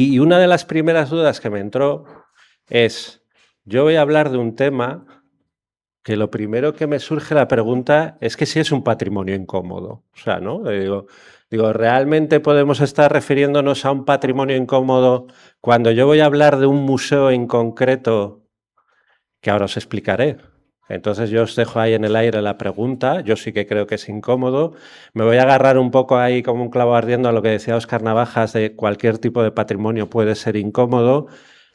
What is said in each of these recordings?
Y una de las primeras dudas que me entró es, yo voy a hablar de un tema que lo primero que me surge la pregunta es que si es un patrimonio incómodo. O sea, ¿no? Digo, ¿realmente podemos estar refiriéndonos a un patrimonio incómodo cuando yo voy a hablar de un museo en concreto que ahora os explicaré? Entonces yo os dejo ahí en el aire la pregunta, yo sí que creo que es incómodo. Me voy a agarrar un poco ahí como un clavo ardiendo a lo que decía Óscar Navajas de cualquier tipo de patrimonio puede ser incómodo.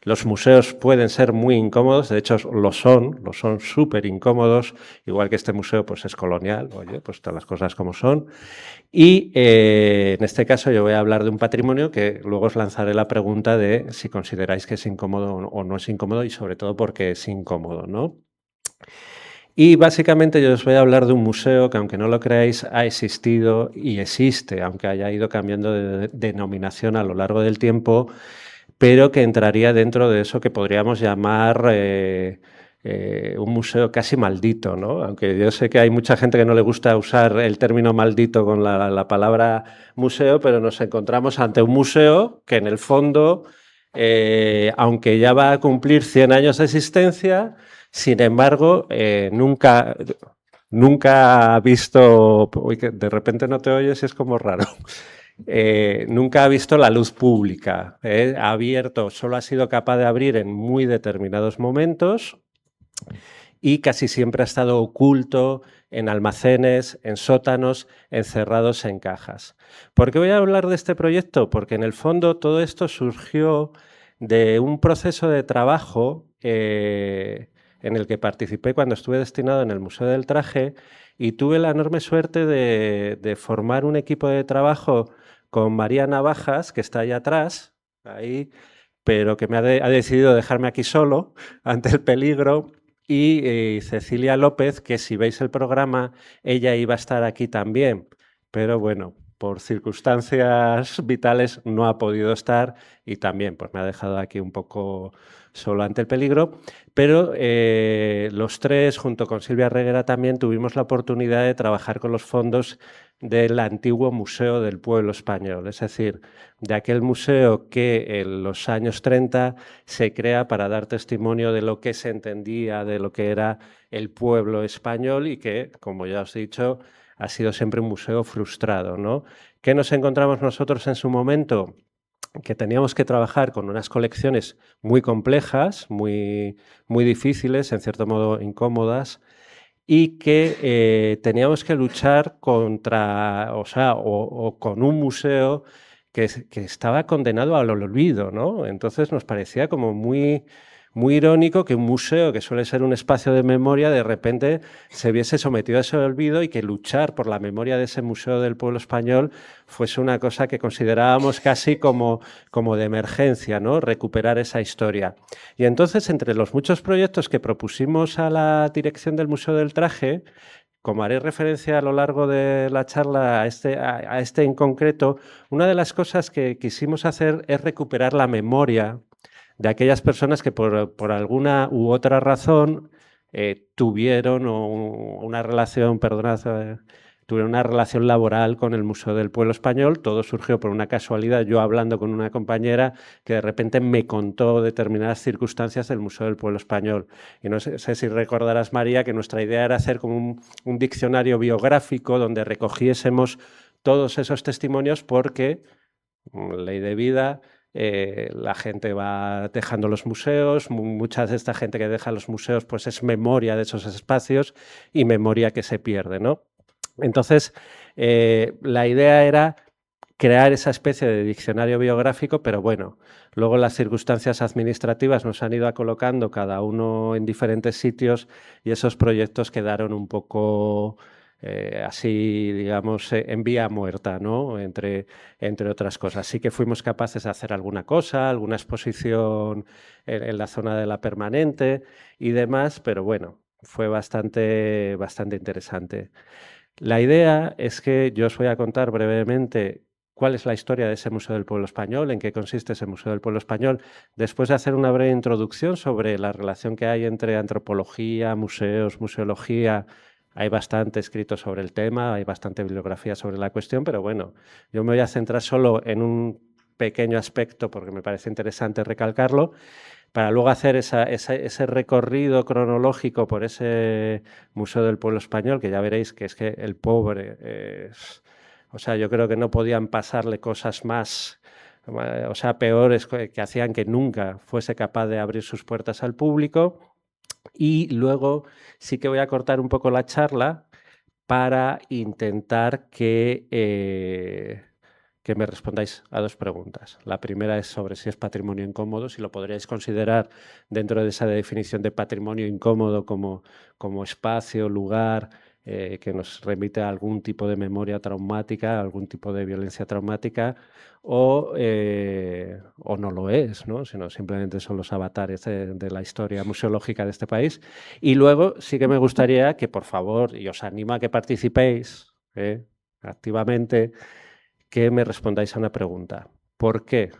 Los museos pueden ser muy incómodos, de hecho lo son súper incómodos, igual que este museo pues es colonial, oye, pues todas las cosas como son. Y en este caso yo voy a hablar de un patrimonio que luego os lanzaré la pregunta de si consideráis que es incómodo o no es incómodo y sobre todo por qué es incómodo, ¿no? Y básicamente yo os voy a hablar de un museo que, aunque no lo creáis, ha existido y existe, aunque haya ido cambiando de denominación a lo largo del tiempo, pero que entraría dentro de eso que podríamos llamar un museo casi maldito, ¿no? Aunque yo sé que hay mucha gente que no le gusta usar el término maldito con la palabra museo, pero nos encontramos ante un museo que en el fondo, aunque ya va a cumplir 100 años de existencia, sin embargo, nunca ha visto, uy, que de repente no te oyes y es como raro. Nunca ha visto la luz pública. Ha abierto, solo ha sido capaz de abrir en muy determinados momentos y casi siempre ha estado oculto en almacenes, en sótanos, encerrados en cajas. ¿Por qué voy a hablar de este proyecto? Porque en el fondo todo esto surgió de un proceso de trabajo en el que participé cuando estuve destinado en el Museo del Traje y tuve la enorme suerte de formar un equipo de trabajo con María Navajas, que está ahí atrás, ahí, pero que ha decidido dejarme aquí solo ante el peligro, y Cecilia López, que si veis el programa, ella iba a estar aquí también, pero bueno, por circunstancias vitales no ha podido estar y también pues me ha dejado aquí un poco solo ante el peligro, pero los tres, junto con Silvia Reguera, también tuvimos la oportunidad de trabajar con los fondos del antiguo Museo del Pueblo Español, es decir, de aquel museo que en los años 30 se crea para dar testimonio de lo que se entendía, de lo que era el pueblo español y que, como ya os he dicho, ha sido siempre un museo frustrado, ¿no? ¿Qué nos encontramos nosotros en su momento? Que teníamos que trabajar con unas colecciones muy complejas, muy difíciles, en cierto modo incómodas, y que teníamos que luchar contra, o con un museo que estaba condenado al olvido, ¿no? Entonces nos parecía como muy irónico que un museo, que suele ser un espacio de memoria, de repente se viese sometido a ese olvido y que luchar por la memoria de ese Museo del Pueblo Español fuese una cosa que considerábamos casi como de emergencia, ¿no? Recuperar esa historia. Y entonces, entre los muchos proyectos que propusimos a la dirección del Museo del Traje, como haré referencia a lo largo de la charla a este en concreto, una de las cosas que quisimos hacer es recuperar la memoria de aquellas personas que por alguna u otra razón tuvieron una relación, perdonad, tuvieron una relación laboral con el Museo del Pueblo Español. Todo surgió por una casualidad, yo hablando con una compañera que de repente me contó determinadas circunstancias del Museo del Pueblo Español. Y no sé si recordarás, María, que nuestra idea era hacer como un diccionario biográfico donde recogiésemos todos esos testimonios porque, ley de vida, la gente va dejando los museos, mucha de esta gente que deja los museos pues es memoria de esos espacios y memoria que se pierde, ¿no? Entonces, la idea era crear esa especie de diccionario biográfico, pero bueno, luego las circunstancias administrativas nos han ido colocando cada uno en diferentes sitios y esos proyectos quedaron un poco así, digamos, en vía muerta, ¿no? Entre otras cosas. Sí que fuimos capaces de hacer alguna cosa, alguna exposición en la zona de la Permanente y demás, pero bueno, fue bastante interesante. La idea es que yo os voy a contar brevemente cuál es la historia de ese Museo del Pueblo Español, en qué consiste ese Museo del Pueblo Español, después de hacer una breve introducción sobre la relación que hay entre antropología, museos, museología. Hay bastante escrito sobre el tema, hay bastante bibliografía sobre la cuestión, pero bueno, yo me voy a centrar solo en pequeño aspecto porque me parece interesante recalcarlo, para luego hacer ese recorrido cronológico por ese Museo del Pueblo Español, que ya veréis que es que el pobre, o sea, yo creo que no podían pasarle cosas más, o sea, peores que hacían que nunca fuese capaz de abrir sus puertas al público. Y luego sí que voy a cortar un poco la charla para intentar que me respondáis a dos preguntas. La primera es sobre si es patrimonio incómodo, si lo podríais considerar dentro de esa definición de patrimonio incómodo como espacio, lugar, que nos remite a algún tipo de memoria traumática, algún tipo de violencia traumática, o no lo es, ¿no? Sino simplemente son los avatares de la historia museológica de este país. Y luego sí que me gustaría que, por favor, y os animo a que participéis activamente, que me respondáis a una pregunta. ¿Por qué?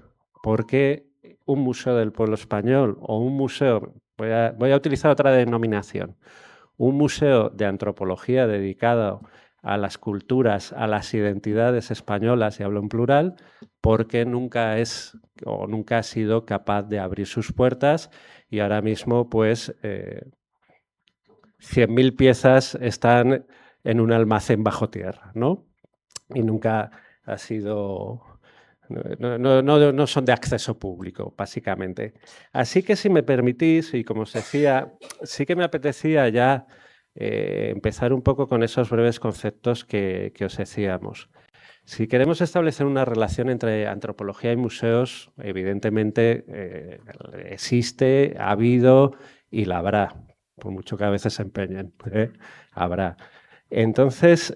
¿Por qué un museo del pueblo español o un museo, voy a utilizar otra denominación, un museo de antropología dedicado a las culturas, a las identidades españolas, y hablo en plural, porque nunca es o nunca ha sido capaz de abrir sus puertas y ahora mismo pues 100.000 piezas están en un almacén bajo tierra, ¿no? Y nunca ha sido... No son de acceso público, básicamente. Así que si me permitís, y como os decía, sí que me apetecía ya empezar un poco con esos breves conceptos que os decíamos. Si queremos establecer una relación entre antropología y museos, evidentemente existe, ha habido y la habrá, por mucho que a veces se empeñen, habrá. Entonces,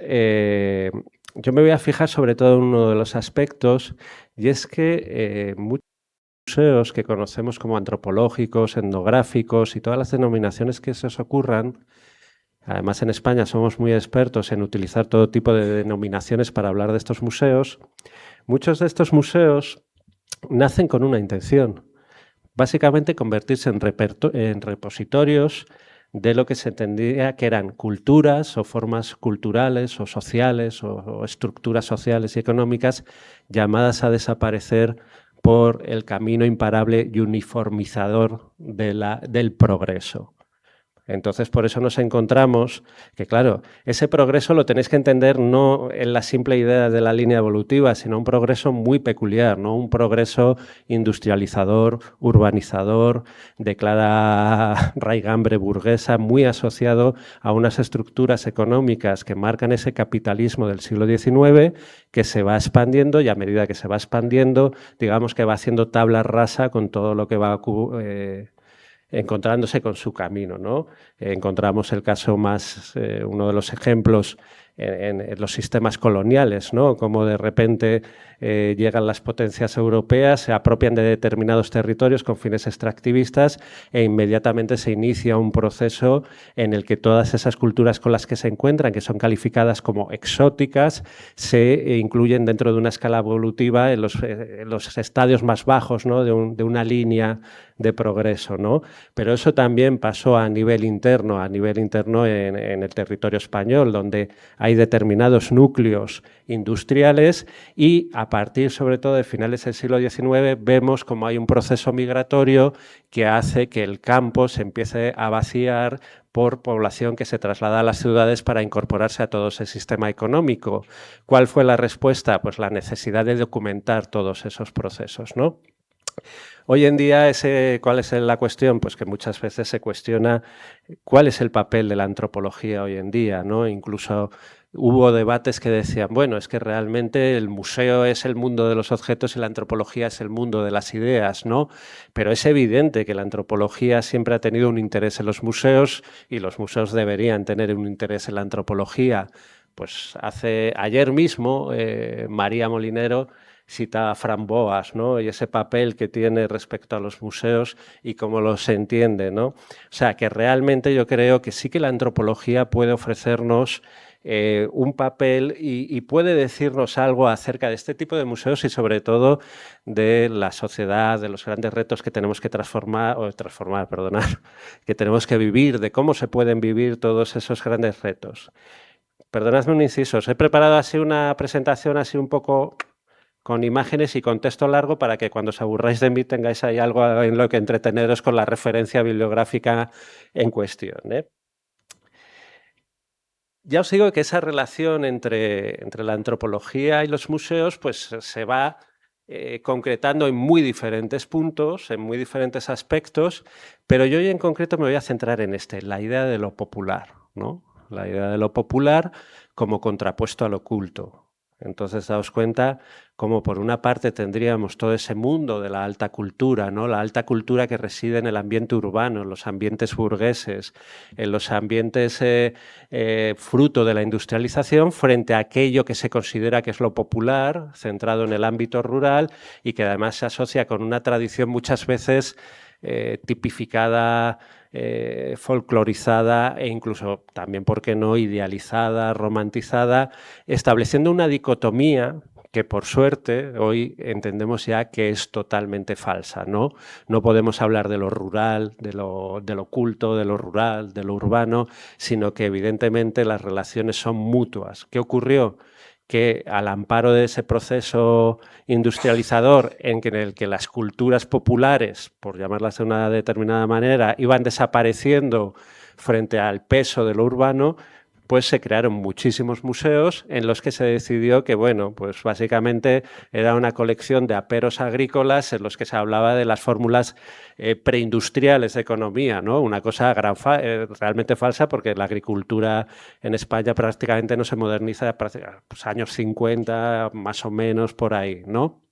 yo me voy a fijar sobre todo en uno de los aspectos, y es que muchos museos que conocemos como antropológicos, etnográficos y todas las denominaciones que se os ocurran, además en España somos muy expertos en utilizar todo tipo de denominaciones para hablar de estos museos, muchos de estos museos nacen con una intención, básicamente convertirse en repositorios de lo que se entendía que eran culturas o formas culturales o sociales o estructuras sociales y económicas llamadas a desaparecer por el camino imparable y uniformizador del progreso. Entonces, por eso nos encontramos que, claro, ese progreso lo tenéis que entender no en la simple idea de la línea evolutiva, sino un progreso muy peculiar, ¿no? Un progreso industrializador, urbanizador, de clara raigambre burguesa, muy asociado a unas estructuras económicas que marcan ese capitalismo del siglo XIX que se va expandiendo y a medida que se va expandiendo, digamos que va haciendo tabla rasa con todo lo que va encontrándose con su camino, ¿no? Encontramos el caso más, uno de los ejemplos en los sistemas coloniales, ¿no? Como de repente llegan las potencias europeas, se apropian de determinados territorios con fines extractivistas e inmediatamente se inicia un proceso en el que todas esas culturas con las que se encuentran, que son calificadas como exóticas, se incluyen dentro de una escala evolutiva en los estadios más bajos, ¿no? de una línea de progreso, ¿no? Pero eso también pasó a nivel interno en el territorio español, donde hay determinados núcleos industriales y a partir sobre todo de finales del siglo XIX vemos como hay un proceso migratorio que hace que el campo se empiece a vaciar por población que se traslada a las ciudades para incorporarse a todo ese sistema económico. ¿Cuál fue la respuesta? Pues la necesidad de documentar todos esos procesos, ¿no? Hoy en día, ¿cuál es la cuestión? Pues que muchas veces se cuestiona cuál es el papel de la antropología hoy en día, ¿no? Incluso hubo debates que decían, bueno, es que realmente el museo es el mundo de los objetos y la antropología es el mundo de las ideas, ¿no? Pero es evidente que la antropología siempre ha tenido un interés en los museos y los museos deberían tener un interés en la antropología. Pues ayer mismo, María Molinero cita a Fran Boas, ¿no? Y ese papel que tiene respecto a los museos y cómo los entiende, ¿no? O sea, que realmente yo creo que sí que la antropología puede ofrecernos un papel y puede decirnos algo acerca de este tipo de museos y sobre todo de la sociedad, de los grandes retos que tenemos que que tenemos que vivir, de cómo se pueden vivir todos esos grandes retos. Perdonadme un inciso, os he preparado así una presentación así un poco con imágenes y con texto largo para que cuando os aburráis de mí tengáis ahí algo en lo que entreteneros con la referencia bibliográfica en cuestión, ¿eh? Ya os digo que esa relación entre la antropología y los museos pues, se va concretando en muy diferentes puntos, en muy diferentes aspectos, pero yo hoy en concreto me voy a centrar en la idea de lo popular, ¿no? La idea de lo popular como contrapuesto al oculto. Entonces, daos cuenta cómo por una parte tendríamos todo ese mundo de la alta cultura, ¿no? La alta cultura que reside en el ambiente urbano, en los ambientes burgueses, en los ambientes fruto de la industrialización, frente a aquello que se considera que es lo popular, centrado en el ámbito rural y que además se asocia con una tradición muchas veces tipificada, folclorizada e incluso también, ¿por qué no?, idealizada, romantizada, estableciendo una dicotomía que por suerte hoy entendemos ya que es totalmente falsa, ¿no? No podemos hablar de lo rural, de lo culto, de lo rural, de lo urbano, sino que evidentemente las relaciones son mutuas. ¿Qué ocurrió? Que al amparo de ese proceso industrializador en el que las culturas populares, por llamarlas de una determinada manera, iban desapareciendo frente al peso de lo urbano, pues se crearon muchísimos museos en los que se decidió que, bueno, pues básicamente era una colección de aperos agrícolas en los que se hablaba de las fórmulas preindustriales de economía, ¿no? Una cosa realmente falsa, porque la agricultura en España prácticamente no se moderniza, pues años 50, más o menos por ahí, ¿no?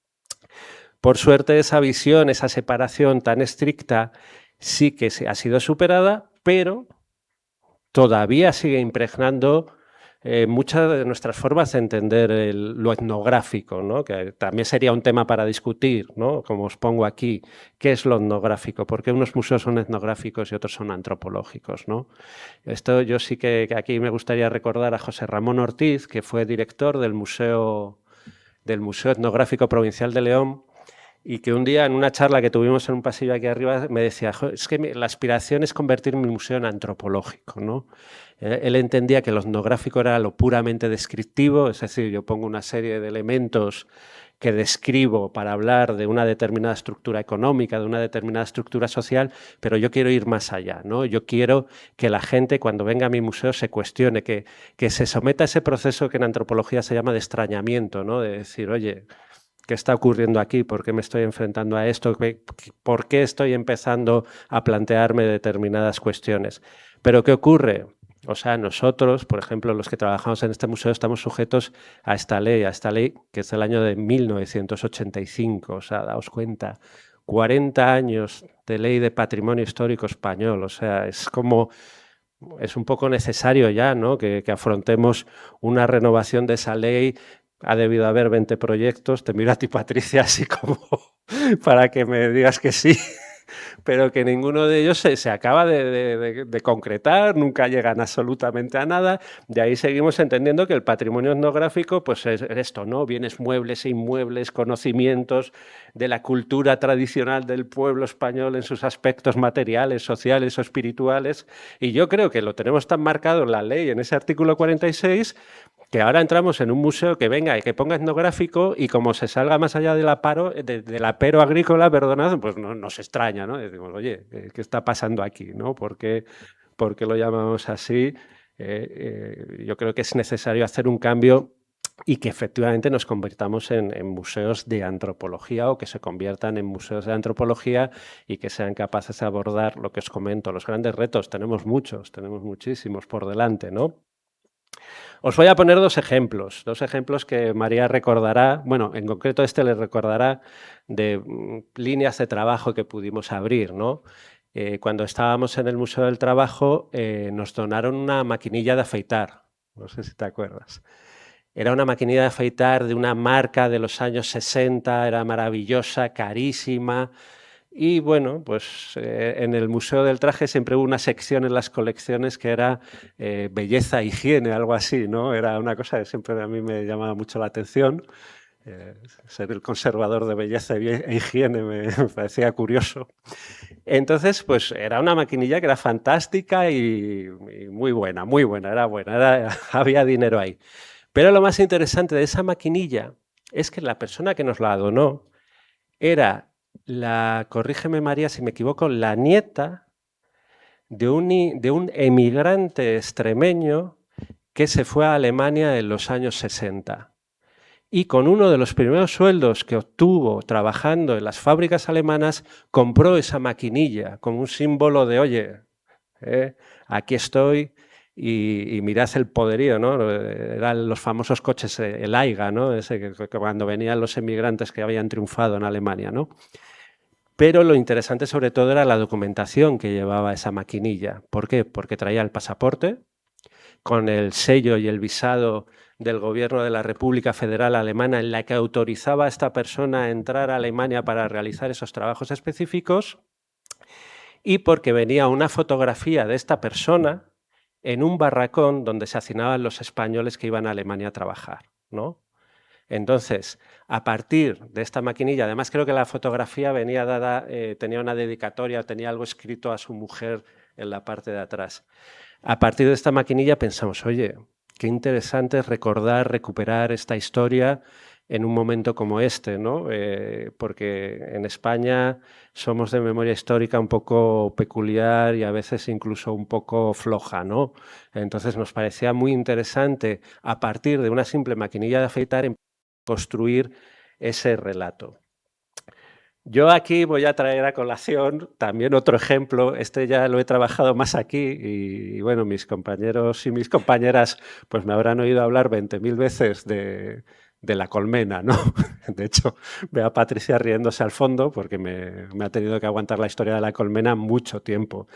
Por suerte, esa visión, esa separación tan estricta sí que ha sido superada, pero todavía sigue impregnando muchas de nuestras formas de entender lo etnográfico, ¿no? Que también sería un tema para discutir, ¿no? Como os pongo aquí, ¿qué es lo etnográfico? ¿Por qué unos museos son etnográficos y otros son antropológicos, ¿no? Esto yo sí que aquí me gustaría recordar a José Ramón Ortiz, que fue director del Museo Etnográfico Provincial de León, y que un día en una charla que tuvimos en un pasillo aquí arriba me decía, es que la aspiración es convertir mi museo en antropológico, ¿no? Él entendía que lo etnográfico era lo puramente descriptivo, es decir, yo pongo una serie de elementos que describo para hablar de una determinada estructura económica, de una determinada estructura social, pero yo quiero ir más allá, ¿no? Yo quiero que la gente cuando venga a mi museo se cuestione, que se someta a ese proceso que en antropología se llama de extrañamiento, ¿no? De decir, oye, ¿qué está ocurriendo aquí? ¿Por qué me estoy enfrentando a esto? ¿Por qué estoy empezando a plantearme determinadas cuestiones? Pero ¿qué ocurre? O sea, nosotros, por ejemplo, los que trabajamos en este museo, estamos sujetos a esta ley que es del año de 1985. O sea, daos cuenta, 40 años de ley de patrimonio histórico español. O sea, es un poco necesario ya, ¿no? Que afrontemos una renovación de esa ley. Ha debido haber 20 proyectos. Te miro a ti, Patricia, así como para que me digas que sí, pero que ninguno de ellos se acaba de concretar, nunca llegan absolutamente a nada. De ahí seguimos entendiendo que el patrimonio etnográfico pues es esto, ¿no? Bienes muebles e inmuebles, conocimientos de la cultura tradicional del pueblo español en sus aspectos materiales, sociales o espirituales. Y yo creo que lo tenemos tan marcado en la ley, en ese artículo 46, que ahora entramos en un museo que venga y que ponga etnográfico y como se salga más allá del apero agrícola, perdonad, pues no nos extraña, ¿no? Decimos, oye, ¿qué está pasando aquí, no? ¿Por qué lo llamamos así? Yo creo que es necesario hacer un cambio y que efectivamente nos convirtamos en museos de antropología o que se conviertan en museos de antropología y que sean capaces de abordar lo que os comento, los grandes retos. Tenemos muchísimos por delante, ¿no? Os voy a poner dos ejemplos que María recordará, bueno, en concreto le recordará de líneas de trabajo que pudimos abrir, ¿no? Cuando estábamos en el Museo del Trabajo nos donaron una maquinilla de afeitar, no sé si te acuerdas. Era una maquinilla de afeitar de una marca de los años 60, era maravillosa, carísima. Y bueno, pues en el Museo del Traje siempre hubo una sección en las colecciones que era belleza e higiene, algo así, ¿no? Era una cosa que siempre a mí me llamaba mucho la atención. Ser el conservador de belleza e higiene me parecía curioso. Entonces, pues era una maquinilla que era fantástica y muy buena, había dinero ahí. Pero lo más interesante de esa maquinilla es que la persona que nos la donó era corrígeme María si me equivoco, la nieta de un emigrante extremeño que se fue a Alemania en los años 60. Y con uno de los primeros sueldos que obtuvo trabajando en las fábricas alemanas, compró esa maquinilla como un símbolo de, oye, aquí estoy y mirad el poderío, ¿no? Eran los famosos coches, el Aiga, ¿no? Ese que cuando venían los emigrantes que habían triunfado en Alemania, ¿no? Pero lo interesante sobre todo era la documentación que llevaba esa maquinilla. ¿Por qué? Porque traía el pasaporte con el sello y el visado del gobierno de la República Federal Alemana en la que autorizaba a esta persona a entrar a Alemania para realizar esos trabajos específicos, y porque venía una fotografía de esta persona en un barracón donde se hacinaban los españoles que iban a Alemania a trabajar, ¿no? Entonces, a partir de esta maquinilla, además creo que la fotografía venía dada, tenía una dedicatoria, tenía algo escrito a su mujer en la parte de atrás. A partir de esta maquinilla pensamos, oye, qué interesante es recordar, recuperar esta historia en un momento como este, ¿no? Porque en España somos de memoria histórica un poco peculiar y a veces incluso un poco floja, ¿no? Entonces nos parecía muy interesante, a partir de una simple maquinilla de afeitar, construir ese relato. Yo aquí voy a traer a colación también otro ejemplo, este ya lo he trabajado más aquí y bueno, mis compañeros y mis compañeras pues me habrán oído hablar 20.000 veces de la colmena, ¿no? De hecho, veo a Patricia riéndose al fondo porque me ha tenido que aguantar la historia de la colmena mucho tiempo.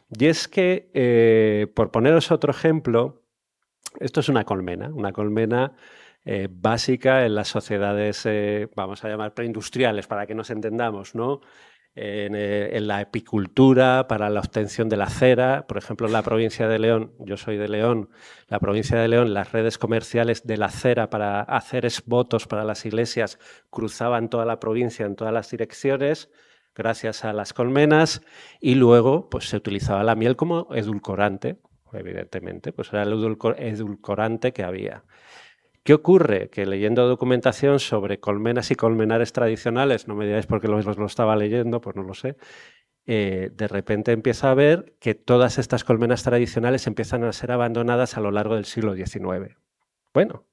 Y es que, por poneros otro ejemplo, esto es una colmena básica en las sociedades, vamos a llamar preindustriales, para que nos entendamos, ¿no? En la apicultura, para la obtención de la cera, por ejemplo, en la provincia de León, yo soy de León, la provincia de León, las redes comerciales de la cera para hacer votos para las iglesias cruzaban toda la provincia en todas las direcciones, gracias a las colmenas, y luego pues, se utilizaba la miel como edulcorante, evidentemente, pues era el edulcorante que había. ¿Qué ocurre? Que leyendo documentación sobre colmenas y colmenares tradicionales, no me digáis por qué lo estaba leyendo, pues no lo sé, de repente empieza a ver que todas estas colmenas tradicionales empiezan a ser abandonadas a lo largo del siglo XIX. Bueno,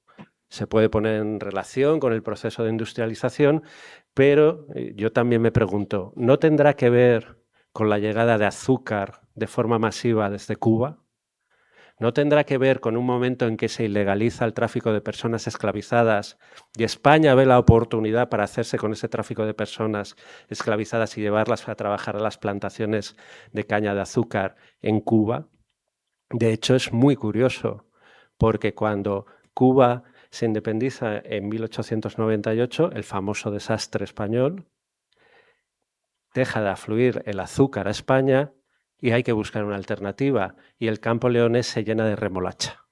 se puede poner en relación con el proceso de industrialización, pero yo también me pregunto, ¿no tendrá que ver con la llegada de azúcar de forma masiva desde Cuba? ¿No tendrá que ver con un momento en que se ilegaliza el tráfico de personas esclavizadas y España ve la oportunidad para hacerse con ese tráfico de personas esclavizadas y llevarlas a trabajar a las plantaciones de caña de azúcar en Cuba? De hecho, es muy curioso, porque cuando Cuba se independiza en 1898, el famoso desastre español, deja de afluir el azúcar a España y hay que buscar una alternativa, y el campo leonés se llena de remolacha.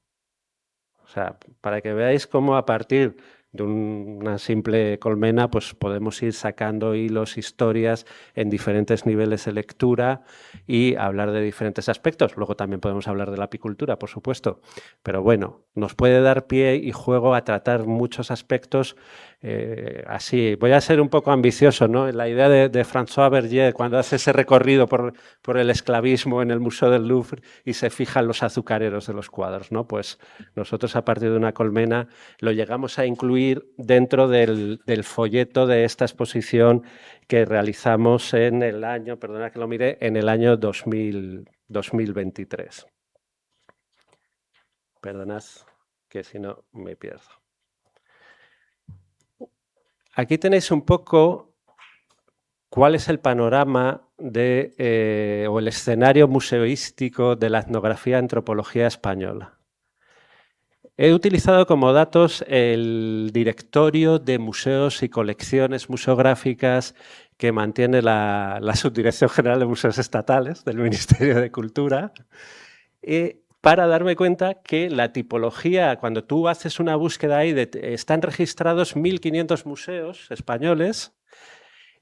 O sea, para que veáis cómo a partir de una simple colmena pues podemos ir sacando hilos, historias en diferentes niveles de lectura y hablar de diferentes aspectos. Luego también podemos hablar de la apicultura, por supuesto. Pero bueno, nos puede dar pie y juego a tratar muchos aspectos así. Voy a ser un poco ambicioso, ¿no? La idea de François Berger, cuando hace ese recorrido por el esclavismo en el Museo del Louvre y se fijan los azucareros de los cuadros, ¿no? Pues nosotros a partir de una colmena lo llegamos a incluir dentro del folleto de esta exposición que realizamos en el año, perdona que lo mire, en el año 2023. Perdonad que si no me pierdo. Aquí tenéis un poco cuál es el panorama o el escenario museístico de la etnografía antropología española. He utilizado como datos el directorio de museos y colecciones museográficas que mantiene la Subdirección General de Museos Estatales del Ministerio de Cultura, para darme cuenta que la tipología, cuando tú haces una búsqueda ahí, están registrados 1.500 museos españoles,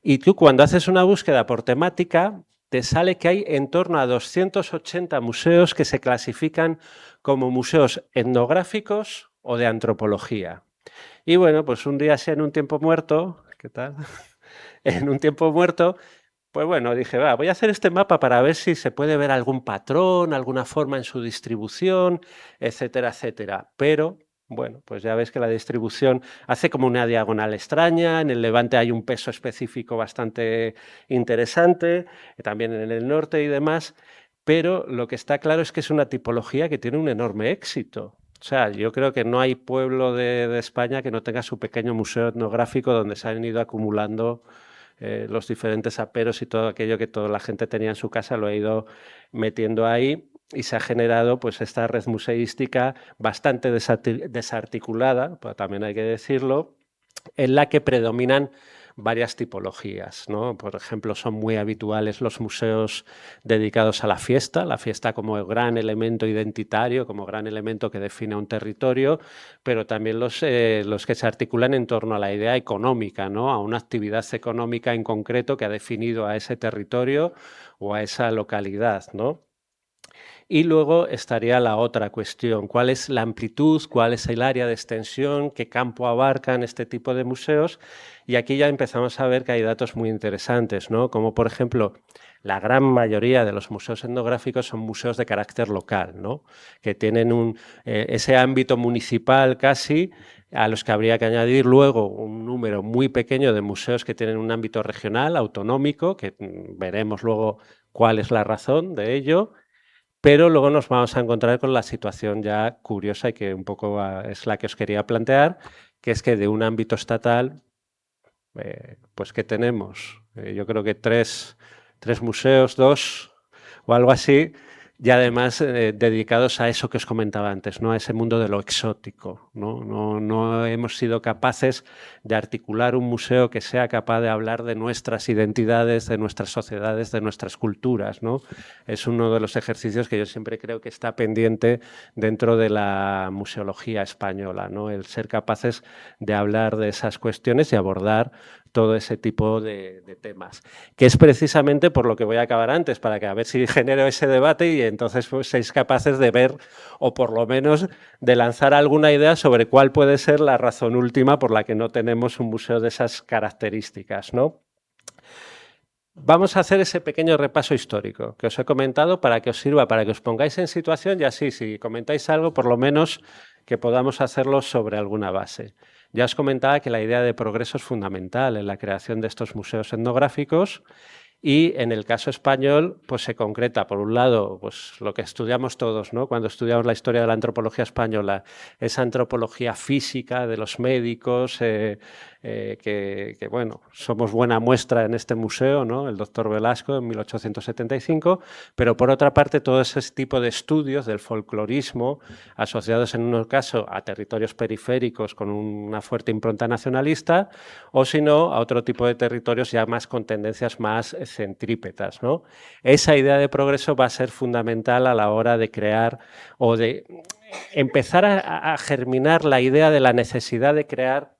y tú cuando haces una búsqueda por temática, te sale que hay en torno a 280 museos que se clasifican como museos etnográficos o de antropología. Y bueno, pues un día así en un tiempo muerto, ¿qué tal? En un tiempo muerto, pues bueno, dije, va, voy a hacer este mapa para ver si se puede ver algún patrón, alguna forma en su distribución, etcétera, etcétera. Pero, bueno, pues ya ves que la distribución hace como una diagonal extraña, en el levante hay un peso específico bastante interesante, también en el norte y demás, pero lo que está claro es que es una tipología que tiene un enorme éxito. O sea, yo creo que no hay pueblo de España que no tenga su pequeño museo etnográfico donde se han ido acumulando los diferentes aperos y todo aquello que toda la gente tenía en su casa lo ha ido metiendo ahí y se ha generado pues esta red museística bastante desarticulada, pues, también hay que decirlo, en la que predominan varias tipologías, ¿no? Por ejemplo, son muy habituales los museos dedicados a la fiesta como gran elemento identitario, como gran elemento que define un territorio, pero también los que se articulan en torno a la idea económica, ¿no? A una actividad económica en concreto que ha definido a ese territorio o a esa localidad, ¿no? Y luego estaría la otra cuestión, ¿cuál es la amplitud, cuál es el área de extensión, qué campo abarcan este tipo de museos? Y aquí ya empezamos a ver que hay datos muy interesantes, ¿no? Como por ejemplo, la gran mayoría de los museos etnográficos son museos de carácter local, ¿no? Que tienen ese ámbito municipal casi, a los que habría que añadir luego un número muy pequeño de museos que tienen un ámbito regional, autonómico, que veremos luego cuál es la razón de ello, pero luego nos vamos a encontrar con la situación ya curiosa y que un poco es la que os quería plantear, que es que de un ámbito estatal, pues que tenemos, yo creo que tres museos, dos o algo así, y además dedicados a eso que os comentaba antes, ¿no? A ese mundo de lo exótico, ¿no? No hemos sido capaces de articular un museo que sea capaz de hablar de nuestras identidades, de nuestras sociedades, de nuestras culturas, ¿no? Es uno de los ejercicios que yo siempre creo que está pendiente dentro de la museología española, ¿no? El ser capaces de hablar de esas cuestiones y abordar todo ese tipo de temas, que es precisamente por lo que voy a acabar antes, para que a ver si genero ese debate y entonces pues, seáis capaces de ver o por lo menos de lanzar alguna idea sobre cuál puede ser la razón última por la que no tenemos un museo de esas características, ¿no? Vamos a hacer ese pequeño repaso histórico que os he comentado para que os sirva, para que os pongáis en situación y así, si comentáis algo, por lo menos que podamos hacerlo sobre alguna base. Ya os comentaba que la idea de progreso es fundamental en la creación de estos museos etnográficos y en el caso español, pues se concreta, por un lado, pues lo que estudiamos todos, ¿no? Cuando estudiamos la historia de la antropología española, esa antropología física de los médicos, bueno, somos buena muestra en este museo, ¿no? El doctor Velasco en 1875, pero por otra parte todo ese tipo de estudios del folclorismo asociados en un caso a territorios periféricos con una fuerte impronta nacionalista o si no a otro tipo de territorios ya más con tendencias más centrípetas, ¿no? Esa idea de progreso va a ser fundamental a la hora de crear o de empezar a germinar la idea de la necesidad de crear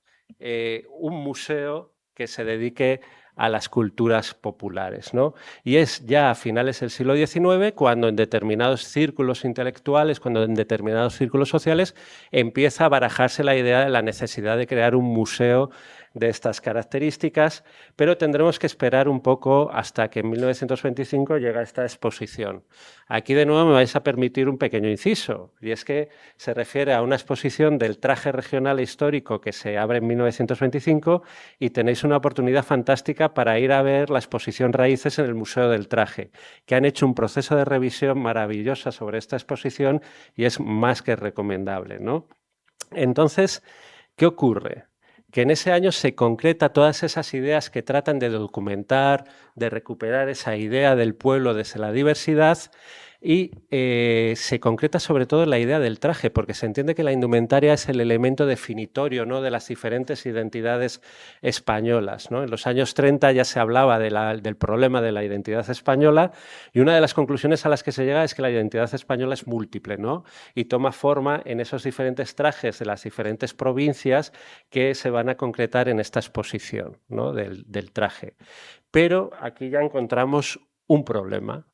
un museo que se dedique a las culturas populares, ¿no? Y es ya a finales del siglo XIX cuando en determinados círculos intelectuales, cuando en determinados círculos sociales empieza a barajarse la idea de la necesidad de crear un museo de estas características, pero tendremos que esperar un poco hasta que en 1925 llega esta exposición. Aquí de nuevo me vais a permitir un pequeño inciso, y es que se refiere a una exposición del traje regional e histórico que se abre en 1925 y tenéis una oportunidad fantástica para ir a ver la exposición Raíces en el Museo del Traje, que han hecho un proceso de revisión maravillosa sobre esta exposición y es más que recomendable, ¿no? Entonces, ¿qué ocurre? Que en ese año se concreta todas esas ideas que tratan de documentar, de recuperar esa idea del pueblo desde la diversidad y se concreta sobre todo la idea del traje, porque se entiende que la indumentaria es el elemento definitorio, ¿no?, de las diferentes identidades españolas, ¿no? En los años 30 ya se hablaba del problema de la identidad española y una de las conclusiones a las que se llega es que la identidad española es múltiple, ¿no? Y toma forma en esos diferentes trajes de las diferentes provincias que se van a concretar en esta exposición, ¿no?, del traje. Pero aquí ya encontramos un problema,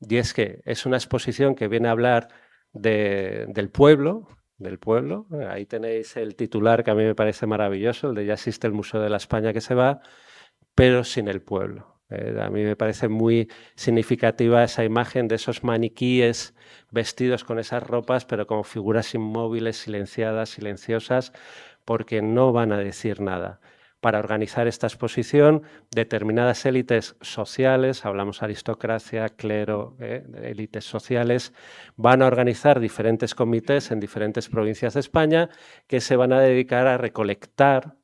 y es que es una exposición que viene a hablar del pueblo, del pueblo. Ahí tenéis el titular que a mí me parece maravilloso, el de "Ya existe el Museo de la España que se va", pero sin el pueblo. A mí me parece muy significativa esa imagen de esos maniquíes vestidos con esas ropas, pero como figuras inmóviles, silenciadas, silenciosas, porque no van a decir nada. Para organizar esta exposición, determinadas élites sociales, hablamos aristocracia, clero, élites sociales, van a organizar diferentes comités en diferentes provincias de España que se van a dedicar a recolectar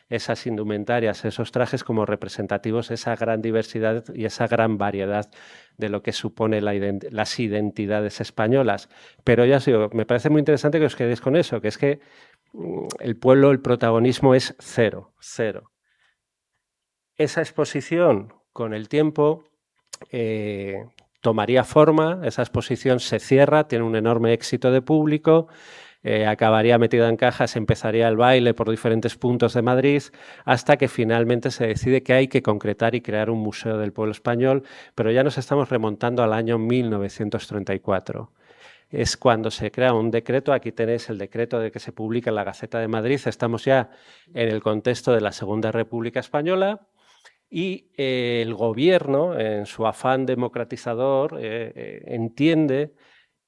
esas indumentarias, esos trajes como representativos de esa gran diversidad y esa gran variedad de lo que supone las identidades españolas. Pero ya os digo, me parece muy interesante que os quedéis con eso, que es que el pueblo, el protagonismo es cero, cero. Esa exposición, con el tiempo, tomaría forma, esa exposición se cierra, tiene un enorme éxito de público, acabaría metida en cajas, empezaría el baile por diferentes puntos de Madrid, hasta que finalmente se decide que hay que concretar y crear un museo del pueblo español, pero ya nos estamos remontando al año 1934. Es cuando se crea un decreto, aquí tenéis el decreto de que se publica en la Gaceta de Madrid, estamos ya en el contexto de la Segunda República Española, y el gobierno, en su afán democratizador, entiende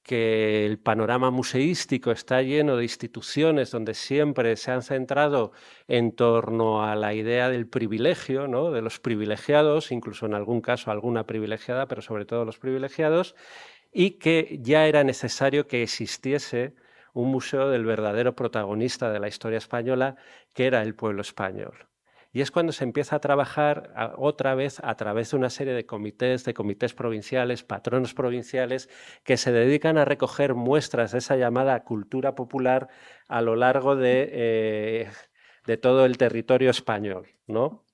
que el panorama museístico está lleno de instituciones donde siempre se han centrado en torno a la idea del privilegio, ¿no? De los privilegiados, incluso en algún caso alguna privilegiada, pero sobre todo los privilegiados, y que ya era necesario que existiese un museo del verdadero protagonista de la historia española, que era el pueblo español. Y es cuando se empieza a trabajar otra vez a través de una serie de comités provinciales, patronos provinciales, que se dedican a recoger muestras de esa llamada cultura popular a lo largo de todo el territorio español, ¿no?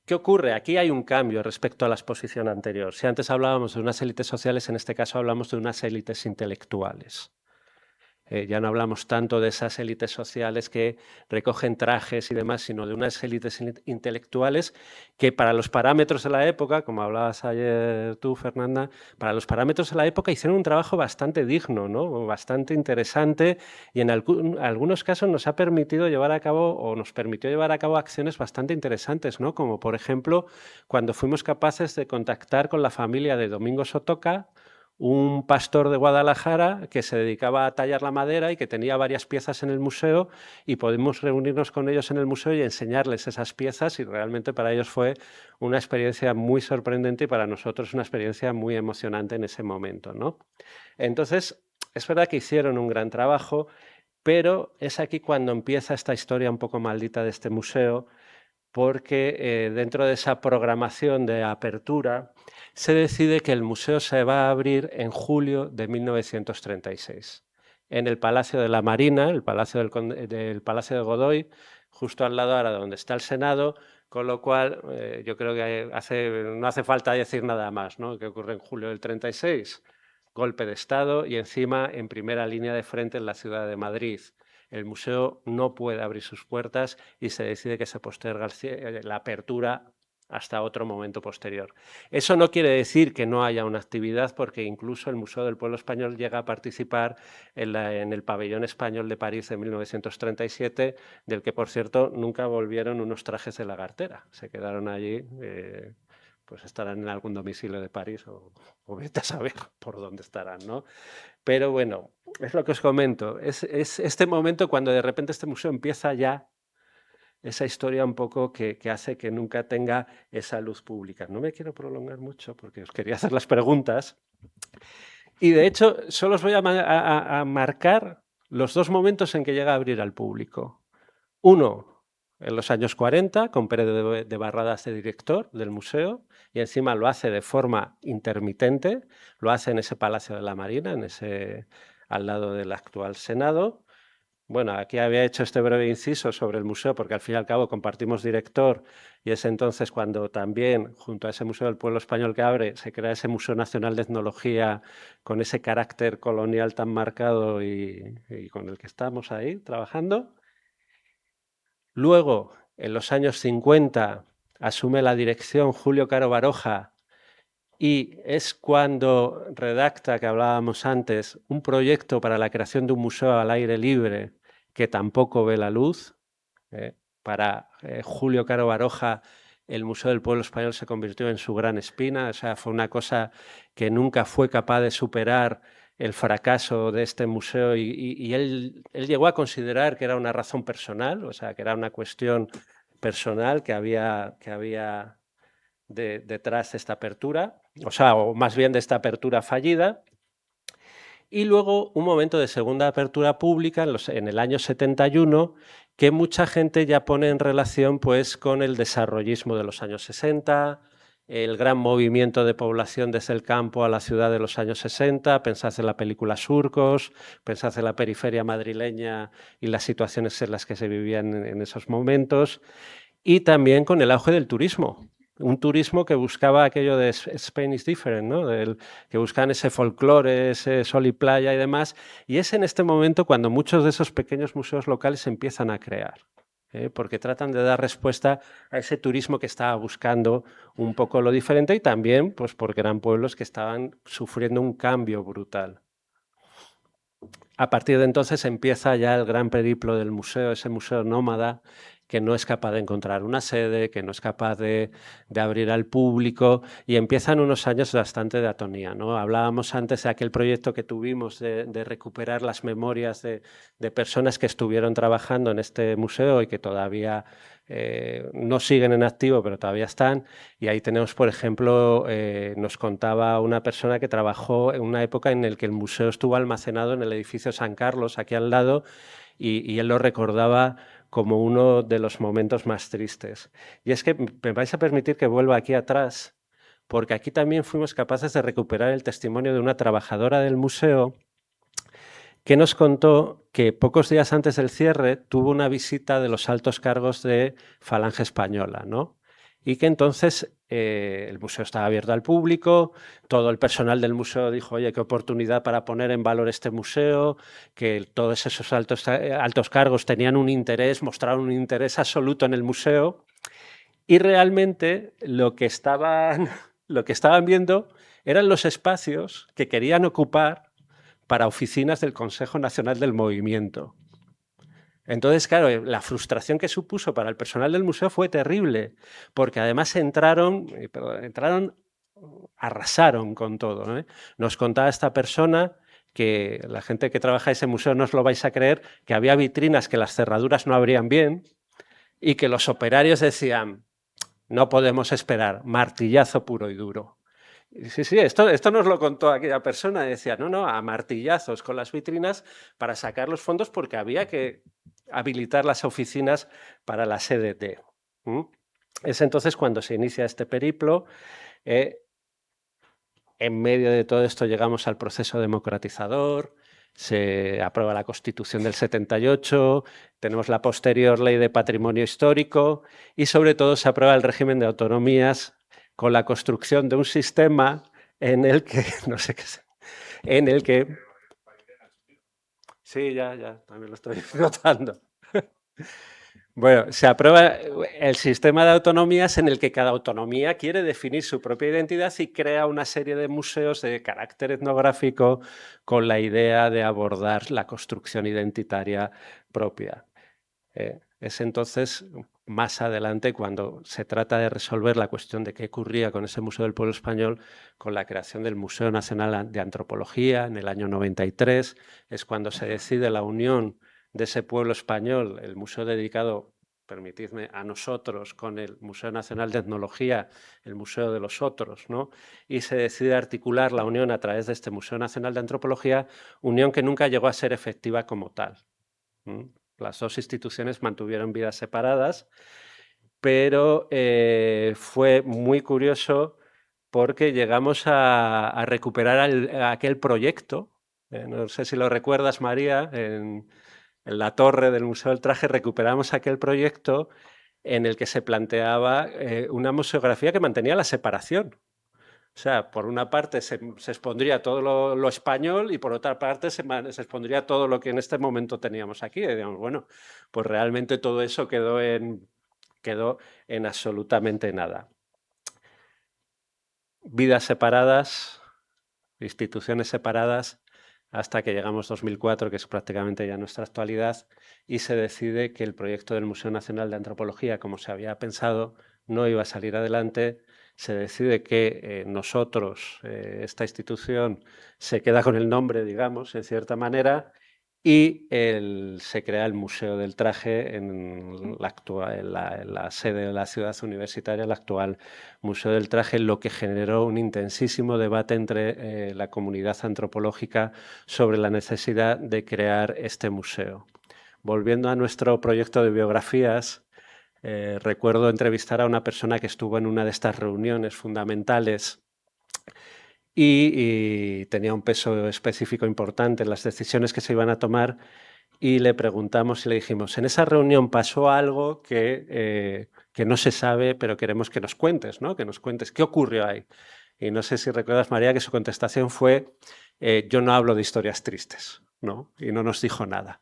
¿Qué ocurre? Aquí hay un cambio respecto a la exposición anterior. Si antes hablábamos de unas élites sociales, en este caso hablamos de unas élites intelectuales. Ya no hablamos tanto de esas élites sociales que recogen trajes y demás, sino de unas élites intelectuales que para los parámetros de la época, como hablabas ayer tú, Fernanda, para los parámetros de la época hicieron un trabajo bastante digno, ¿no? Bastante interesante, y en algunos casos nos ha permitido llevar a cabo, o nos permitió llevar a cabo, acciones bastante interesantes, ¿no? Como por ejemplo, cuando fuimos capaces de contactar con la familia de Domingo Sotoca, un pastor de Guadalajara que se dedicaba a tallar la madera y que tenía varias piezas en el museo, y pudimos reunirnos con ellos en el museo y enseñarles esas piezas, y realmente para ellos fue una experiencia muy sorprendente y para nosotros una experiencia muy emocionante en ese momento, ¿no? Entonces, es verdad que hicieron un gran trabajo, pero es aquí cuando empieza esta historia un poco maldita de este museo, porque dentro de esa programación de apertura se decide que el museo se va a abrir en julio de 1936 en el Palacio de la Marina, el Palacio del Palacio de Godoy, justo al lado ahora donde está el Senado, con lo cual yo creo que no hace falta decir nada más, ¿no? ¿Qué ocurre en julio del 36? Golpe de Estado y encima en primera línea de frente en la ciudad de Madrid. El museo no puede abrir sus puertas y se decide que se posterga la apertura hasta otro momento posterior. Eso no quiere decir que no haya una actividad, porque incluso el Museo del Pueblo Español llega a participar en el Pabellón Español de París de 1937, del que, por cierto, nunca volvieron unos trajes de lagartera. Se quedaron allí, pues estarán en algún domicilio de París o vete a saber por dónde estarán, ¿no? Pero bueno, es lo que os comento. Es este momento cuando de repente este museo empieza ya esa historia un poco que hace que nunca tenga esa luz pública. No me quiero prolongar mucho porque os quería hacer las preguntas. Y de hecho, solo os voy a marcar los dos momentos en que llega a abrir al público. Uno, en los años 40, con Pérez de Barradas de director del museo, y encima lo hace de forma intermitente, lo hace en ese Palacio de la Marina, al lado del actual Senado. Bueno, aquí había hecho este breve inciso sobre el museo porque al fin y al cabo compartimos director, y es entonces cuando también, junto a ese Museo del Pueblo Español que abre, se crea ese Museo Nacional de Etnología con ese carácter colonial tan marcado y con el que estamos ahí trabajando. Luego, en los años 50, asume la dirección Julio Caro Baroja, y es cuando redacta, que hablábamos antes, un proyecto para la creación de un museo al aire libre que tampoco ve la luz. Para Julio Caro Baroja, el Museo del Pueblo Español se convirtió en su gran espina, o sea, fue una cosa que nunca fue capaz de superar el fracaso de este museo y él llegó a considerar que era una razón personal, o sea, que era una cuestión personal que había detrás de esta apertura, o sea, o más bien de esta apertura fallida. Y luego un momento de segunda apertura pública en el año 71 que mucha gente ya pone en relación pues, con el desarrollismo de los años 60, el gran movimiento de población desde el campo a la ciudad de los años 60, pensad en la película Surcos, pensad en la periferia madrileña y las situaciones en las que se vivían en esos momentos, y también con el auge del turismo. Un turismo que buscaba aquello de Spain is different, ¿no? Que buscaban ese folclore, ese sol y playa y demás. Y es en este momento cuando muchos de esos pequeños museos locales se empiezan a crear, porque tratan de dar respuesta a ese turismo que estaba buscando un poco lo diferente y también pues, porque eran pueblos que estaban sufriendo un cambio brutal. A partir de entonces empieza ya el gran periplo del museo, ese museo nómada que no es capaz de encontrar una sede, que no es capaz de abrir al público, y empiezan unos años bastante de atonía, ¿no? Hablábamos antes de aquel proyecto que tuvimos de recuperar las memorias de personas que estuvieron trabajando en este museo y que todavía no siguen en activo, pero todavía están. Y ahí tenemos, por ejemplo, nos contaba una persona que trabajó en una época en la que el museo estuvo almacenado en el edificio San Carlos, aquí al lado, y él lo recordaba como uno de los momentos más tristes. Y es que me vais a permitir que vuelva aquí atrás, porque aquí también fuimos capaces de recuperar el testimonio de una trabajadora del museo que nos contó que pocos días antes del cierre tuvo una visita de los altos cargos de Falange Española, ¿no? Y que entonces el museo estaba abierto al público, todo el personal del museo dijo, oye, qué oportunidad para poner en valor este museo, que todos esos altos cargos tenían un interés, mostraron un interés absoluto en el museo, y realmente lo que estaban viendo eran los espacios que querían ocupar para oficinas del Consejo Nacional del Movimiento. Entonces, claro, la frustración que supuso para el personal del museo fue terrible, porque además entraron, arrasaron con todo, ¿eh? Nos contaba esta persona que la gente que trabaja en ese museo no os lo vais a creer, que había vitrinas que las cerraduras no abrían bien y que los operarios decían, no podemos esperar, martillazo puro y duro. Sí, sí, esto nos lo contó aquella persona. Decía, no, no, a martillazos con las vitrinas para sacar los fondos porque había que habilitar las oficinas para la CDT. Es entonces cuando se inicia este periplo. En medio de todo esto llegamos al proceso democratizador, se aprueba la Constitución del 78, tenemos la posterior Ley de Patrimonio Histórico y sobre todo se aprueba el régimen de autonomías con la construcción de un sistema en el que, no sé qué, en el que... Sí, ya, también lo estoy notando. Bueno, se aprueba el sistema de autonomías en el que cada autonomía quiere definir su propia identidad y crea una serie de museos de carácter etnográfico con la idea de abordar la construcción identitaria propia. Es entonces más adelante cuando se trata de resolver la cuestión de qué ocurría con ese Museo del Pueblo Español, con la creación del Museo Nacional de Antropología en el año 93, es cuando se decide la unión de ese pueblo español, el museo dedicado, permitidme, a nosotros, con el Museo Nacional de Etnología, el Museo de los Otros, ¿no? Y se decide articular la unión a través de este Museo Nacional de Antropología, unión que nunca llegó a ser efectiva como tal. Las dos instituciones mantuvieron vidas separadas, pero fue muy curioso porque llegamos a recuperar aquel proyecto. No sé si lo recuerdas, María, en la torre del Museo del Traje recuperamos aquel proyecto en el que se planteaba una museografía que mantenía la separación. O sea, por una parte se expondría todo lo español y por otra parte se expondría todo lo que en este momento teníamos aquí. Y digamos, bueno, pues realmente todo eso quedó en absolutamente nada. vidas separadas, instituciones separadas, hasta que llegamos 2004, que es prácticamente ya nuestra actualidad, y se decide que el proyecto del Museo Nacional de Antropología, como se había pensado, no iba a salir adelante. Se decide que nosotros, esta institución, se queda con el nombre, digamos, en cierta manera, y se crea el Museo del Traje en la sede de la ciudad universitaria, el actual Museo del Traje, lo que generó un intensísimo debate entre la comunidad antropológica sobre la necesidad de crear este museo. Volviendo a nuestro proyecto de biografías, recuerdo entrevistar a una persona que estuvo en una de estas reuniones fundamentales y tenía un peso específico importante en las decisiones que se iban a tomar, y le preguntamos y le dijimos, en esa reunión pasó algo que no se sabe, pero queremos que nos cuentes, ¿no? Que nos cuentes qué ocurrió ahí. Y no sé si recuerdas, María, que su contestación fue, yo no hablo de historias tristes, ¿no? Y no nos dijo nada.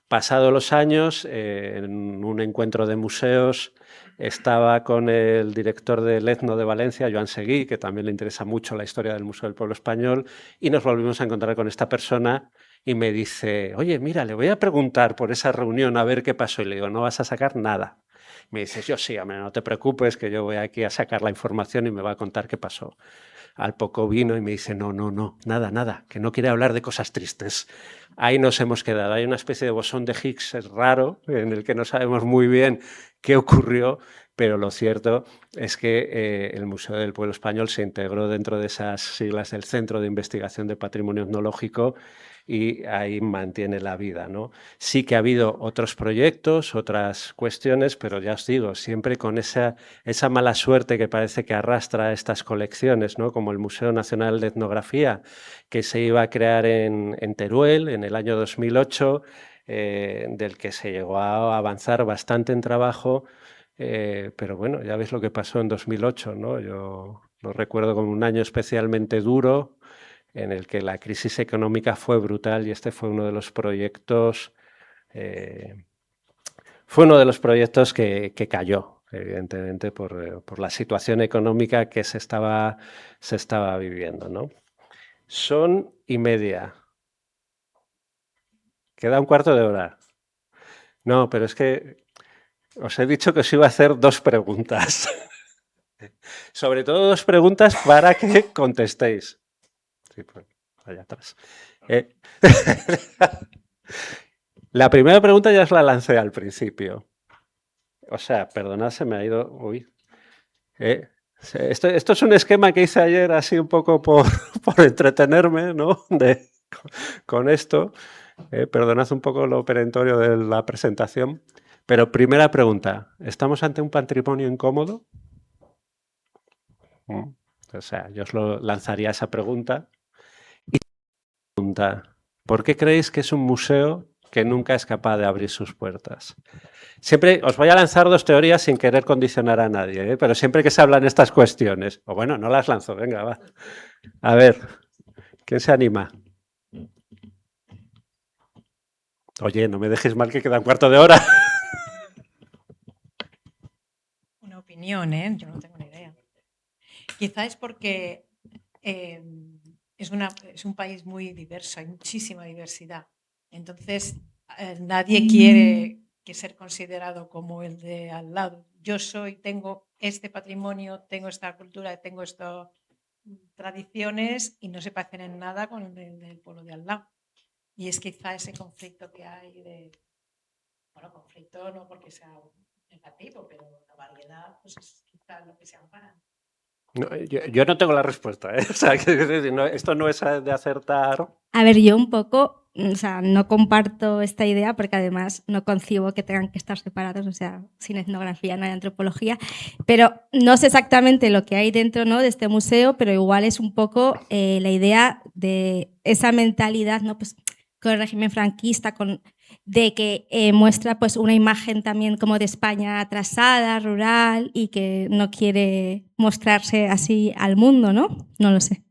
Pasados los años, en un encuentro de museos, estaba con el director del Etno de Valencia, Joan Seguí, que también le interesa mucho la historia del Museo del Pueblo Español, y nos volvimos a encontrar con esta persona y me dice, oye, mira, le voy a preguntar por esa reunión a ver qué pasó. Y le digo, no vas a sacar nada. Me dice, yo sí, hombre, no te preocupes, que yo voy aquí a sacar la información y me va a contar qué pasó. Al poco vino y me dice, no, no, no, nada, nada, que no quiere hablar de cosas tristes. Ahí nos hemos quedado. Hay una especie de bosón de Higgs raro en el que no sabemos muy bien qué ocurrió, pero lo cierto es que el Museo del Pueblo Español se integró dentro de esas siglas del Centro de Investigación de Patrimonio Etnológico y ahí mantiene la vida, ¿no? Sí que ha habido otros proyectos, otras cuestiones, pero ya os digo, siempre con esa mala suerte que parece que arrastra estas colecciones, ¿no? Como el Museo Nacional de Etnografía, que se iba a crear en Teruel en el año 2008, del que se llegó a avanzar bastante en trabajo, pero bueno, ya ves lo que pasó en 2008, ¿no? Yo lo recuerdo como un año especialmente duro, en el que la crisis económica fue brutal, y este fue uno de los proyectos, que cayó, evidentemente, por la situación económica que se estaba viviendo, ¿no? Son y media. Queda un cuarto de hora. No, pero es que os he dicho que os iba a hacer dos preguntas. Sobre todo dos preguntas para que contestéis. Sí, pues, allá atrás. La primera pregunta ya os la lancé al principio. O sea, perdonad, se me ha ido... Uy. Esto es un esquema que hice ayer así un poco por entretenerme, ¿no? Con esto. Perdonad un poco lo perentorio de la presentación. Pero primera pregunta, ¿estamos ante un patrimonio incómodo? O sea, yo os lo lanzaría esa pregunta. Y pregunta, ¿por qué creéis que es un museo que nunca es capaz de abrir sus puertas? Siempre os voy a lanzar dos teorías sin querer condicionar a nadie, pero siempre que se hablan estas cuestiones, o bueno, no las lanzo, venga, va. A ver, ¿quién se anima? Oye, no me dejes mal que queda un cuarto de hora. Una opinión, ¿eh? Yo no tengo ni idea. Quizá es porque es un país muy diverso, hay muchísima diversidad. Entonces, nadie quiere que ser considerado como el de al lado. Yo tengo este patrimonio, tengo esta cultura, tengo estas tradiciones y no se parecen en nada con el del pueblo de al lado. Y es quizá ese conflicto que hay bueno, conflicto no porque sea negativo, pero la variedad pues es quizá lo que se ampara. No, yo no tengo la respuesta, ¿eh? O sea, esto no es de acertar. A ver, yo un poco, o sea, no comparto esta idea porque además no concibo que tengan que estar separados, o sea, sin etnografía no hay antropología, pero no sé exactamente lo que hay dentro, ¿no?, de este museo, pero igual es un poco la idea de esa mentalidad, ¿no?, pues con el régimen franquista, de que muestra pues una imagen también como de España atrasada, rural, y que no quiere mostrarse así al mundo, ¿no? No lo sé.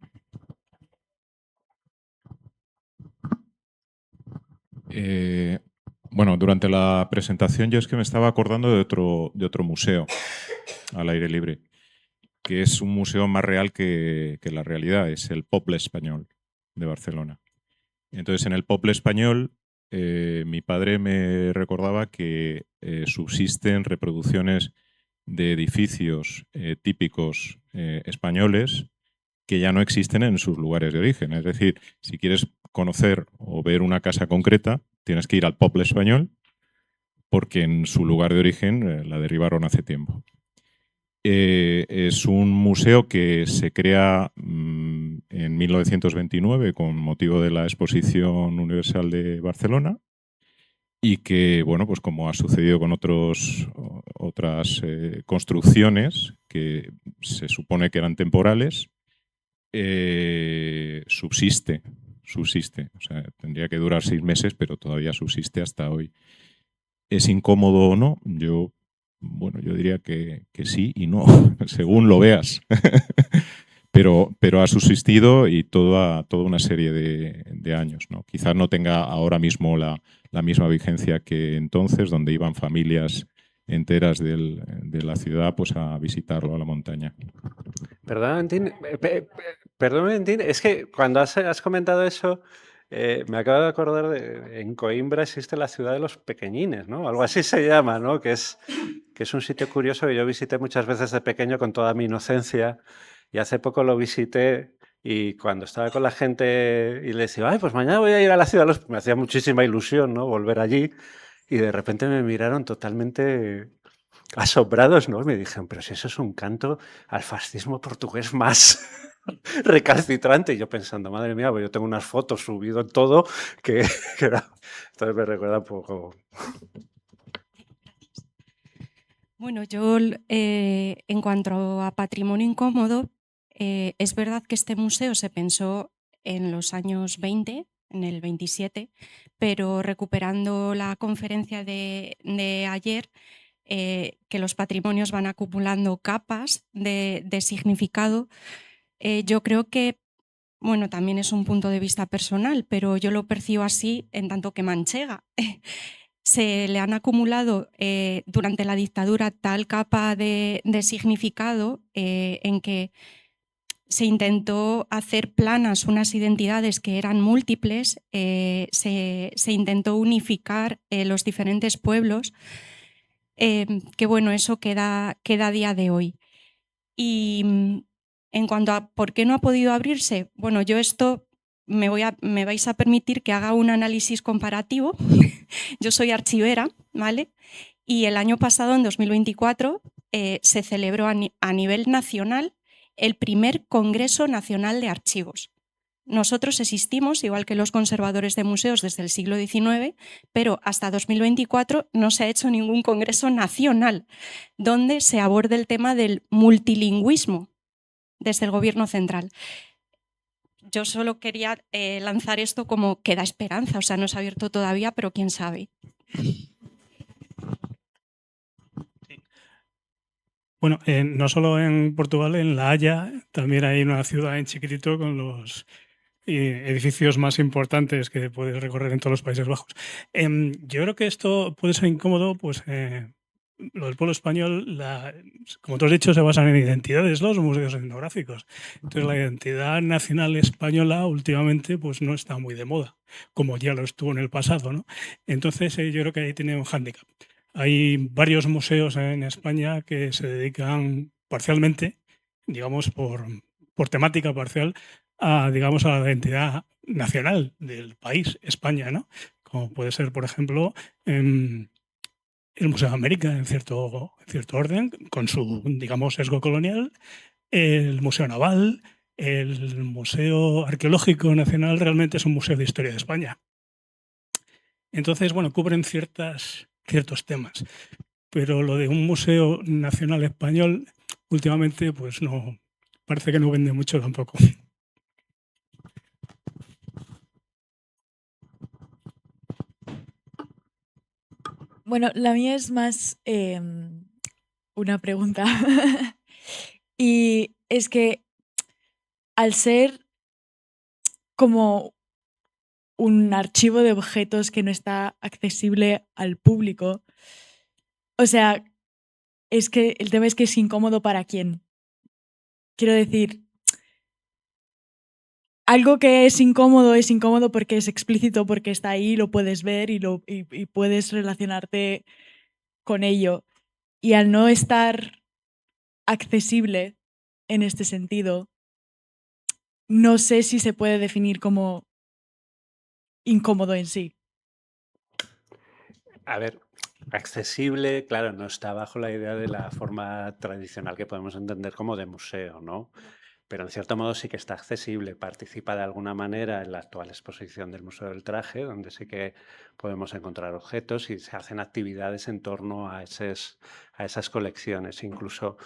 Bueno, durante la presentación yo es que me estaba acordando de otro museo al aire libre. que es un museo más real que la realidad, es el Poble Español de Barcelona. Entonces, en el Poble Español, mi padre me recordaba que subsisten reproducciones de edificios típicos españoles que ya no existen en sus lugares de origen. Es decir, si quieres conocer o ver una casa concreta, tienes que ir al Poble Español, porque en su lugar de origen la derribaron hace tiempo. Es un museo que se crea en 1929 con motivo de la Exposición Universal de Barcelona y que, bueno, pues como ha sucedido con otras construcciones que se supone que eran temporales, subsiste. O sea, tendría que durar 6 meses, pero todavía subsiste hasta hoy. ¿Es incómodo o no? Yo diría que sí y no, según lo veas. pero ha subsistido y toda una serie de años, ¿no? Quizás no tenga ahora mismo la misma vigencia que entonces, donde iban familias enteras de la ciudad pues a visitarlo a la montaña. Perdón, Valentín, es que cuando has comentado eso, me acabo de acordar en Coimbra existe la ciudad de los pequeñines, ¿no? Algo así se llama, ¿no? Que es un sitio curioso que yo visité muchas veces de pequeño con toda mi inocencia y hace poco lo visité y cuando estaba con la gente y les decía, ay, pues mañana voy a ir a la ciudad de los... Me hacía muchísima ilusión, ¿no? Volver allí y de repente me miraron totalmente asombrados, ¿no? Me dijeron, pero si eso es un canto al fascismo portugués más recalcitrante. Y yo pensando, madre mía, pues yo tengo unas fotos subido en todo que era... Entonces me recuerda un poco... Bueno, yo en cuanto a patrimonio incómodo, es verdad que este museo se pensó en los años 20, en el 27, pero recuperando la conferencia de ayer, que los patrimonios van acumulando capas de significado, yo creo que, bueno, también es un punto de vista personal, pero yo lo percibo así en tanto que manchega. Se le han acumulado durante la dictadura tal capa de significado en que se intentó hacer planas unas identidades que eran múltiples, se intentó unificar los diferentes pueblos, que bueno, eso queda a día de hoy. Y en cuanto a por qué no ha podido abrirse, bueno, yo esto me vais a permitir que haga un análisis comparativo. Yo soy archivera, ¿vale? Y el año pasado, en 2024, se celebró a nivel nacional el primer Congreso Nacional de Archivos. Nosotros existimos, igual que los conservadores de museos, desde el siglo XIX, pero hasta 2024 no se ha hecho ningún congreso nacional donde se aborde el tema del multilingüismo desde el Gobierno central. Yo solo quería lanzar esto como que da esperanza, o sea, no se ha abierto todavía, pero quién sabe. Bueno, no solo en Portugal, en La Haya también hay una ciudad en chiquitito con los edificios más importantes que puedes recorrer en todos los Países Bajos. Yo creo que esto puede ser incómodo, pues lo del pueblo español, como tú has dicho, se basan en identidades los museos etnográficos. Entonces la identidad nacional española últimamente pues no está muy de moda, como ya lo estuvo en el pasado, ¿no? Entonces yo creo que ahí tiene un hándicap. Hay varios museos en España que se dedican parcialmente, digamos por temática parcial, digamos, a la identidad nacional del país, España, ¿no? Como puede ser, por ejemplo, el Museo de América, en cierto orden, con su, digamos, sesgo colonial, el Museo Naval, el Museo Arqueológico Nacional realmente es un museo de historia de España. Entonces, bueno, cubren ciertos temas, pero lo de un Museo Nacional Español últimamente, pues no, parece que no vende mucho tampoco. Bueno, la mía es más una pregunta. Y es que al ser como un archivo de objetos que no está accesible al público, o sea, es que el tema es que es incómodo para quién. quiero decir, algo que es incómodo porque es explícito, porque está ahí, lo puedes ver y puedes relacionarte con ello. Y al no estar accesible en este sentido, no sé si se puede definir como incómodo en sí. A ver, accesible, claro, no está bajo la idea de la forma tradicional que podemos entender como de museo, ¿no? Pero en cierto modo sí que está accesible, participa de alguna manera en la actual exposición del Museo del Traje, donde sí que podemos encontrar objetos y se hacen actividades en torno a esas colecciones. Incluso,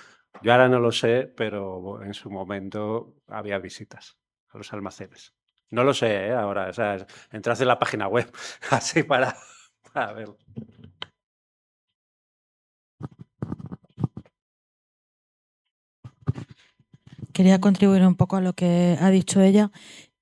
yo ahora no lo sé, pero en su momento había visitas a los almacenes. No lo sé, ahora, o sea, entras en la página web así para verlo. Quería contribuir un poco a lo que ha dicho ella,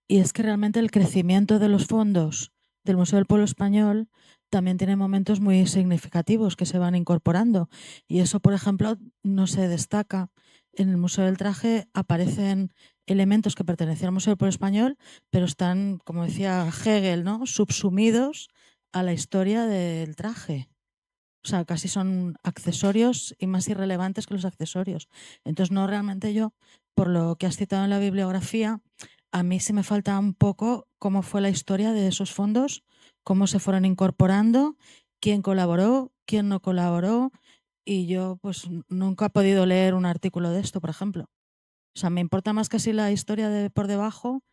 y es que realmente el crecimiento de los fondos del Museo del Pueblo Español también tiene momentos muy significativos que se van incorporando, y eso, por ejemplo, no se destaca. En el Museo del Traje aparecen elementos que pertenecían al Museo del Pueblo Español, pero están, como decía Hegel, ¿no?, subsumidos a la historia del traje. O sea, casi son accesorios y más irrelevantes que los accesorios. Entonces, no, realmente yo, por lo que has citado en la bibliografía, a mí sí me falta un poco cómo fue la historia de esos fondos, cómo se fueron incorporando, quién colaboró, quién no colaboró, y yo pues nunca he podido leer un artículo de esto, por ejemplo. O sea, me importa más casi la historia de por debajo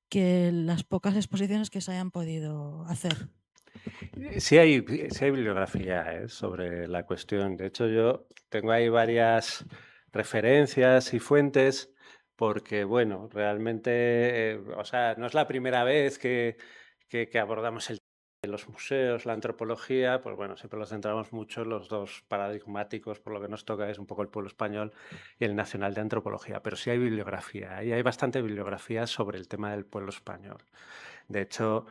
que las pocas exposiciones que se hayan podido hacer. Sí hay bibliografía sobre la cuestión. De hecho, yo tengo ahí varias referencias y fuentes porque, bueno, realmente, o sea, no es la primera vez que abordamos el tema de los museos, la antropología, pues bueno, siempre lo centramos mucho en los dos paradigmáticos, por lo que nos toca es un poco el pueblo español y el nacional de antropología, pero sí hay bibliografía y hay bastante bibliografía sobre el tema del pueblo español. De hecho,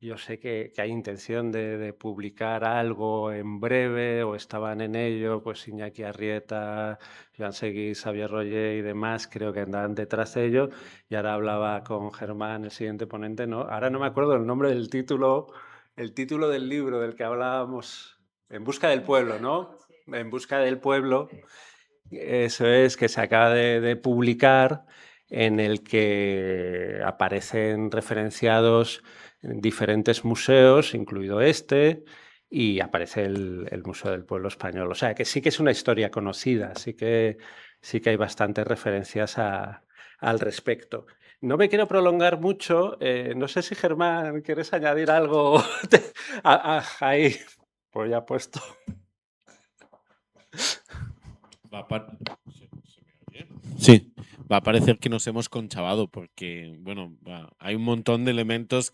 yo sé que hay intención de publicar algo en breve o estaban en ello, pues Iñaki Arrieta, Joan Seguí, Xavier Roger y demás, creo que andaban detrás de ello. Y ahora hablaba con Germán, el siguiente ponente, ¿no? Ahora no me acuerdo el nombre del título, el título del libro del que hablábamos, En busca del pueblo, ¿no? En busca del pueblo. Eso es, que se acaba de publicar, en el que aparecen referenciados diferentes museos, incluido este, y aparece el Museo del Pueblo Español. O sea, que sí que es una historia conocida, sí que hay bastantes referencias al respecto. No me quiero prolongar mucho. No sé si, Germán, ¿quieres añadir algo? Ahí, pues ya puesto. Sí, va a parecer que nos hemos conchavado porque, bueno, hay un montón de elementos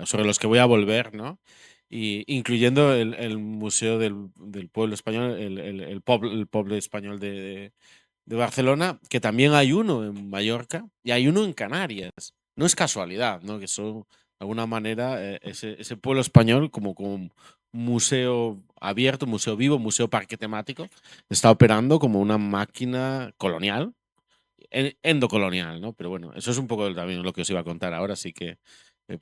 sobre los que voy a volver, ¿no? Y incluyendo el Museo del Pueblo Español, el Pueblo Español de Barcelona, que también hay uno en Mallorca y hay uno en Canarias. No es casualidad, ¿no? Que son, de alguna manera, ese pueblo español como museo abierto, museo vivo, museo parque temático, está operando como una máquina colonial, endocolonial, ¿no? Pero bueno, eso es un poco también lo que os iba a contar ahora, así que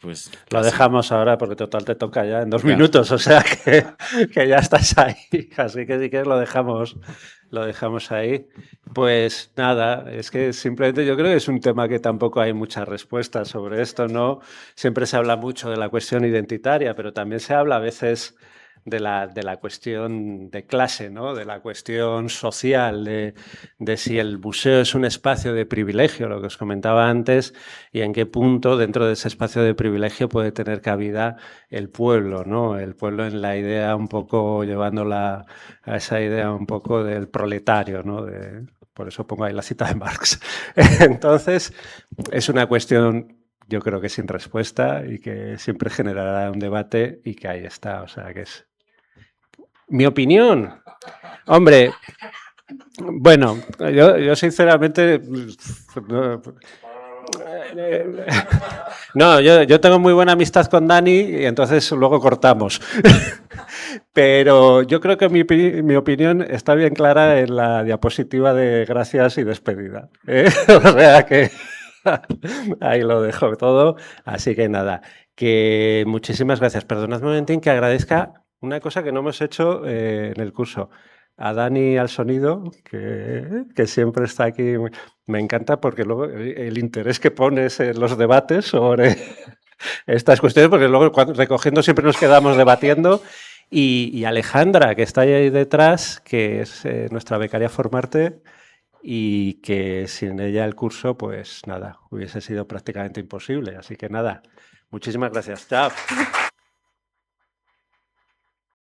pues... Lo casi. dejamos ahora porque total te toca ya en 2 minutos, o sea que ya estás ahí, así que si quieres lo dejamos ahí. Pues nada, es que simplemente yo creo que es un tema que tampoco hay muchas respuestas sobre esto, ¿no? Siempre se habla mucho de la cuestión identitaria, pero también se habla a veces de la cuestión de clase, ¿no? De la cuestión social, de si el museo es un espacio de privilegio, lo que os comentaba antes, y en qué punto dentro de ese espacio de privilegio puede tener cabida el pueblo, ¿no? El pueblo en la idea un poco, llevándola a esa idea un poco del proletario, ¿no? Por eso pongo ahí la cita de Marx. Entonces, es una cuestión, yo creo que sin respuesta y que siempre generará un debate y que ahí está, o sea, que es... Mi opinión, hombre, bueno, yo sinceramente... No, yo tengo muy buena amistad con Dani y entonces luego cortamos. Pero yo creo que mi opinión está bien clara en la diapositiva de gracias y despedida. O sea que ahí lo dejo todo. Así que nada, que muchísimas gracias. Perdonadme un momentín que agradezca una cosa que no hemos hecho en el curso. A Dani al sonido, que siempre está aquí. Me encanta porque luego el interés que pones en los debates sobre estas cuestiones, porque luego recogiendo siempre nos quedamos debatiendo. Y Alejandra, que está ahí detrás, que es nuestra becaria Formarte, y que sin ella el curso, pues nada, hubiese sido prácticamente imposible. Así que nada, muchísimas gracias. Chao.